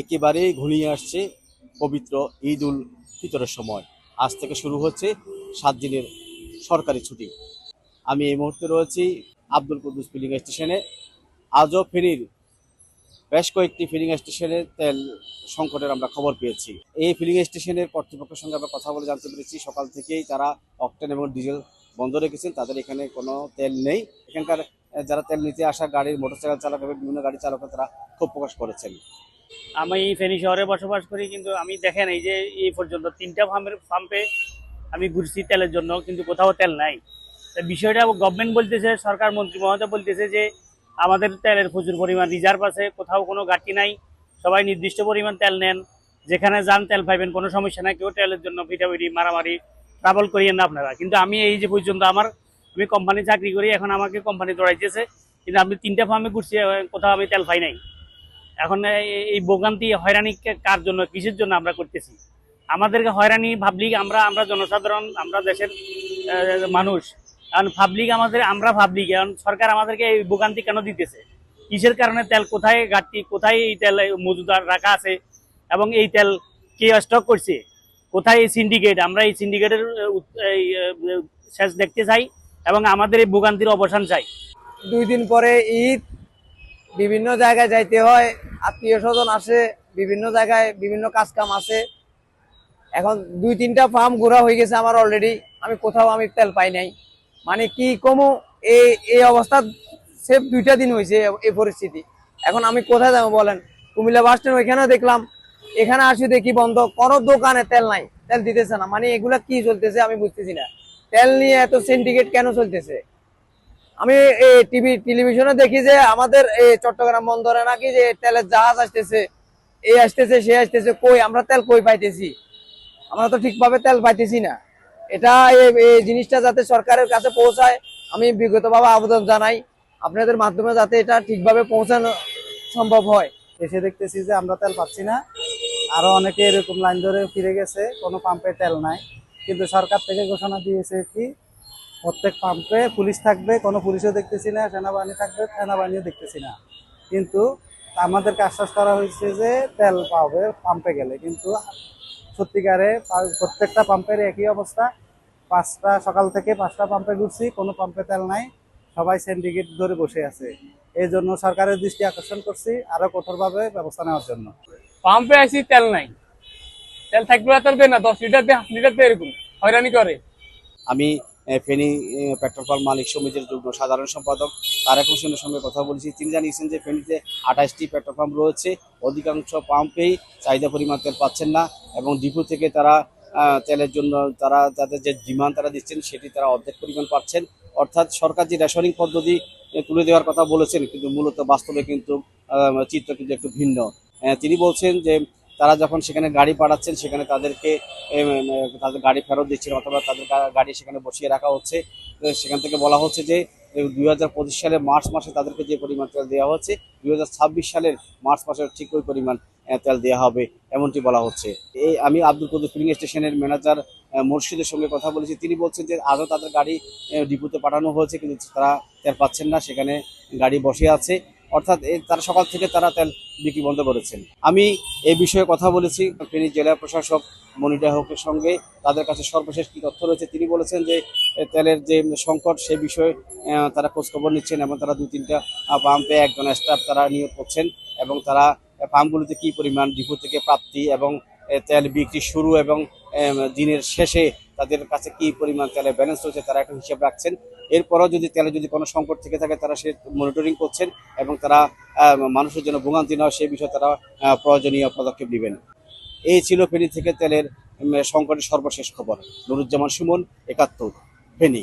একেবারেই ঘনিয়ে আসছে পবিত্র ঈদ উল ফিতরের সময়। আজ থেকে শুরু হচ্ছে 7 দিনের সরকারি ছুটি। আমি এই মুহূর্তে রয়েছি আব্দুল কুদ্দুস ফিলিং স্টেশনে। আজও ফেনীর বেশ কয়েকটি ফিলিং স্টেশনে তেল সংকটের আমরা খবর পেয়েছি। এই ফিলিং স্টেশনের কর্তৃপক্ষের সঙ্গে আমরা কথা বলে জানতে পেরেছি সকাল থেকেই তারা অকটেন এবং ডিজেল বন্ধ রেখেছেন, তাদের এখানে কোনো তেল নেই। এখানকার যারা তেল নিতে আসা গাড়ির মোটরসাইকেল চালক এবং বিভিন্ন গাড়ি চালক তারা ক্ষোভ প্রকাশ করেছেন। আমি ফেনী শহরে বসবাস করি, কিন্তু আমি দেখেন এই যে এই পর্যন্ত 3টা পাম্পে আমি ঘুরছি তেলের জন্য, কিন্তু কোথাও তেল নাই। বিষয়টা গভর্নমেন্ট বলতেছে, সরকার মন্ত্রী মহোদয় বলতেছে যে আমাদের তেলের প্রচুর পরিমাণ রিজার্ভ আছে, কোথাও কোনো ঘাটতি নাই, সবাই নির্দিষ্ট পরিমাণ তেল নেন, যেখানে যান তেল পাইবেন, কোনো সমস্যা নাই, কেউ তেলের জন্য পিটাপিটি মারামারি ট্রাভেল করিয়েন না আপনারা। কিন্তু আমি এই যে পর্যন্ত আমি কোম্পানি চাকরি করি, এখন আমাকে কোম্পানি দৌড়াইতেছে, কিন্তু আমি 3টা ফার্মে ঘুরছি, কোথাও আমি তেল পাই নাই। এখন এই ভোগান্তি হয়রানি কার জন্য, কিসের জন্য আমরা করতেছি? আমাদেরকে হয়রানি পাবলিক, আমরা জনসাধারণ, আমরা দেশের মানুষ। কারণ পাবলিক আমরা পাবলিক, এখন সরকার আমাদেরকে এই ভোগান্তি কেন দিতেছে? কিসের কারণে? তেল কোথায় ঘাটতি, কোথায় এই তেল মজুদার রাখা আছে, এবং এই তেল কে স্টক করছে, কোথায় এই সিন্ডিকেট? আমরা এই সিন্ডিকেটের শেষ দেখতে চাই এবং আমাদের এই ভোগান্তির অবসান চাই। 2 দিন পরে ঈদ, বিভিন্ন জায়গায় যাইতে হয়, আত্মীয় স্বজন আসে, বিভিন্ন জায়গায় বিভিন্ন কাজ কাম আছে। এখন 2-3টা ফার্ম ঘোরা হয়ে গেছে আমার অলরেডি, আমি কোথাও তেল পাই নাই। মানে কি কমু, এই অবস্থা সেফ 2টা দিন হয়েছে এই পরিস্থিতি। এখন আমি কোথায় যাবো বলেন? কুমিল্লা বাস স্ট্যান্ড ওইখানেও দেখলাম, এখানে আসি দেখি বন্ধ, কোনো দোকানে তেল নাই, তেল দিতেছে না। মানে এগুলা কি চলতেছে আমি বুঝতেছি না। তেল নিয়ে এত সিন্ডিকেট কেন চলতেছে? আমি টেলিভিশনে দেখি যে আমাদের এই চট্টগ্রাম বন্দরে নাকি যে তেলের জাহাজ আসতেছে, এই আসতেছে সে আসতেছে, কই আমরা তেল কই পাইতেছি? আমরা তো ঠিকভাবে তেল পাইতেছি না। এটা এই জিনিসটা যাতে সরকারের কাছে পৌঁছায়, আমি বিগতভাবে আবেদন জানাই, আপনাদের মাধ্যমে যাতে এটা ঠিকভাবে পৌঁছানো সম্ভব হয়। এসে দেখতেছি যে আমরা তেল পাচ্ছি না, আরো অনেকে এরকম লাইন ধরে ফিরে গেছে, কোনো পাম্পে তেল নাই। কিন্তু সরকার থেকে ঘোষণা দিয়েছে কি প্রত্যেক পাম্পে পুলিশ থাকবে, কোনো পুলিশও দেখতেছি না, সেনাবাহিনী থাকবে, সেনাবাহিনীও দেখতেছি না। কিন্তু আমাদেরকে আশ্বাস করা হয়েছে যে তেল পাবে পাম্পে গেলে, কিন্তু সত্যিকারে প্রত্যেকটা পাম্পের একই অবস্থা। সকাল থেকে 5টা পাম্পে ঘুরছি, কোনো পাম্পে তেল নাই, সবাই সিন্ডিকেট ধরে বসে আছে। এই জন্য সরকারের দৃষ্টি আকর্ষণ করছি আরো কঠোরভাবে ব্যবস্থা নেওয়ার জন্য। পাম্পে আসি তেল নাই, তেল থাকবে তেল দেয় না, 10 লিটার দিয়ে 8 লিটার দিয়ে এরকম হয়রানি করে। আমি ফেনী পেট্রোল পাম্প মালিক সমিতির যুগ্ম সাধারণ সম্পাদক তারেক হোসেনের সঙ্গে কথা বলেছি। তিনি জানিয়েছেন যে ফেনীতে 28টি পেট্রোল পাম্প রয়েছে, অধিকাংশ পাম্পেই চাহিদা পরিমাণ তেল পাচ্ছেন না, এবং ডিপো থেকে তারা তেলের জন্য তাদের যে ডিমান্ড তারা দিচ্ছেন সেটি তারা অর্ধেক পরিমাণ পাচ্ছেন। অর্থাৎ সরকার যে রেশনিং পদ্ধতি তুলে দেওয়ার কথা বলেছেন, কিন্তু মূলত বাস্তবে কিন্তু চিত্র কিন্তু একটু ভিন্ন। তিনি বলছেন যে তারা যখন সেখানে গাড়ি পাঠাচ্ছেন, সেখানে তাদেরকে তাদের গাড়ি ফেরত দিচ্ছেন, অথবা তাদের গাড়ি সেখানে বসিয়ে রাখা হচ্ছে। সেখান থেকে বলা হচ্ছে যে 2025 সালের মার্চ মাসে তাদেরকে যে পরিমাণ তেল দেওয়া হচ্ছে, 2026 সালের মার্চ মাসের ঠিক ওই পরিমাণ তেল দেওয়া হবে, এমনটি বলা হচ্ছে। আমি আব্দুল কুদ্দুস ফিলিং স্টেশনের ম্যানেজার মুর্শিদের সঙ্গে কথা বলেছি। তিনি বলছেন যে আরও তাদের গাড়ি ডিপোতে পাঠানো হয়েছে, কিন্তু তারা তেল পাচ্ছেন না, সেখানে গাড়ি বসে আছে। অর্থাৎ তারা সকাল থেকে তারা তেল বিক্রি বন্ধ করেছেন। আমি এই বিষয়ে কথা বলেছি ফেনী জেলা প্রশাসক মনিরা হকের সঙ্গে। তাদের কাছে সর্বশেষ কি তথ্য রয়েছে তিনি বলেছেন যে তেলের যে সংকট সে বিষয়ে তারা খোঁজখবর নিচ্ছেন, এবং তারা 2-3টা পাম্পে একজন স্টাফ তারা নিয়োগ করছেন, এবং তারা পাম্পগুলিতে কি পরিমাণ ডিপো থেকে প্রাপ্তি এবং তেল বিক্রি শুরু এবং দিনের শেষে তাদের কাছে কি পরিমাণ তেলের ব্যালেন্স রয়েছে তারা একটা হিসাব রাখছেন। এরপরও যদি তেলে কোনো সংকট থেকে থাকে তারা সে মনিটরিং করছেন, এবং তারা মানুষের জন্য ভোগান্তি নয় সেই বিষয়ে তারা প্রয়োজনীয় পদক্ষেপ নেবেন। এই ছিল ফেনী থেকে তেলের সংকটের সর্বশেষ খবর। নুরুজ্জামান সুমন, 71, ফেনী।